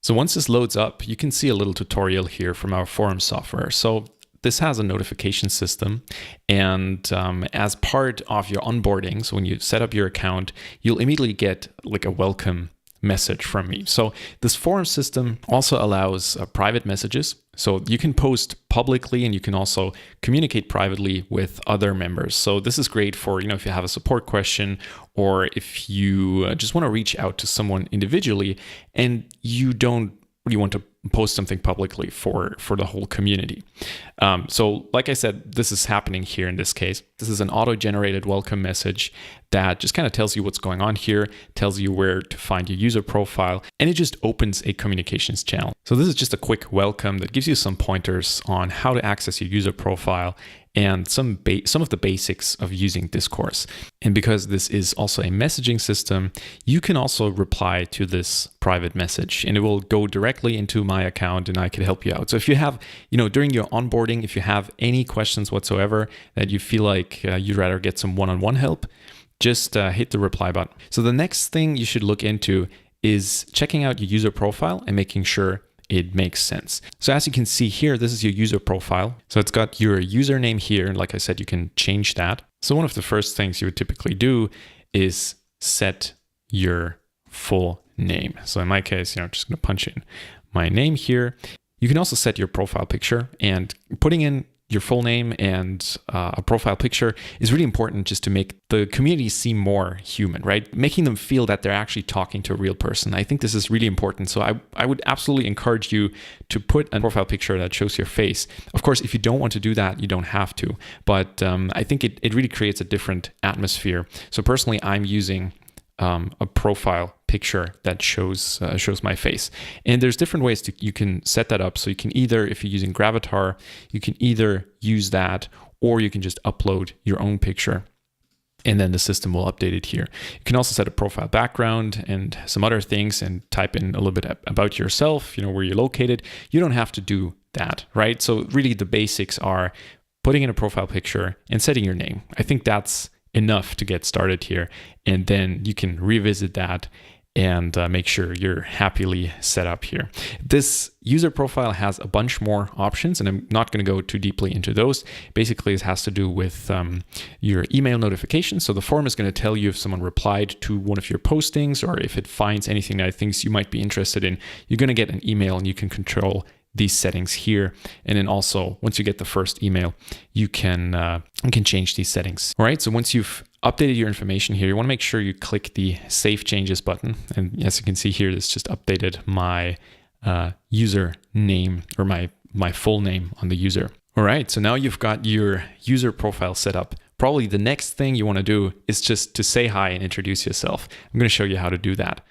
So once this loads up, you can see a little tutorial here from our forum software. So this has a notification system, and as part of your onboarding, so when you set up your account, you'll immediately get like a welcome message from me. So this forum system also allows private messages. So you can post publicly and you can also communicate privately with other members. So this is great for, if you have a support question or if you just want to reach out to someone individually and you don't really want to post something publicly for the whole community. So like I said, this is happening here in this case. This is an auto-generated welcome message that just kind of tells you what's going on here, tells you where to find your user profile, and it just opens a communications channel. So this is just a quick welcome that gives you some pointers on how to access your user profile and some of the basics of using Discourse. And because this is also a messaging system, you can also reply to this private message and it will go directly into my account and I can help you out. So if you have, during your onboarding, if you have any questions whatsoever that you feel like you'd rather get some one-on-one help, just hit the reply button. So the next thing you should look into is checking out your user profile and making sure it makes sense. So as you can see here, this is your user profile. So it's got your username here. And like I said, you can change that. So one of the first things you would typically do is set your full name. So in my case, I'm just going to punch in my name here. You can also set your profile picture, and putting in your full name and a profile picture is really important just to make the community seem more human, right? Making them feel that they're actually talking to a real person. I think this is really important. So I would absolutely encourage you to put a profile picture that shows your face. Of course, if you don't want to do that, you don't have to. But I think it really creates a different atmosphere. So personally, I'm using a profile picture that shows my face. And there's different ways you can set that up. So you can either, if you're using Gravatar, you can either use that or you can just upload your own picture and then the system will update it here. You can also set a profile background and some other things and type in a little bit about yourself, where you're located. You don't have to do that, right? So really the basics are putting in a profile picture and setting your name. I think that's enough to get started here. And then you can revisit that and make sure you're happily set up here. This user profile has a bunch more options, and I'm not going to go too deeply into those. Basically, it has to do with your email notifications. So the forum is going to tell you if someone replied to one of your postings or if it finds anything that it thinks you might be interested in. You're going to get an email and you can control these settings here. And then also, once you get the first email, you can change these settings. All right, so once you've updated your information here, you want to make sure you click the Save Changes button. And as you can see here, this just updated my user name or my full name on the user. All right, so now you've got your user profile set up. Probably the next thing you want to do is just to say hi and introduce yourself. I'm going to show you how to do that.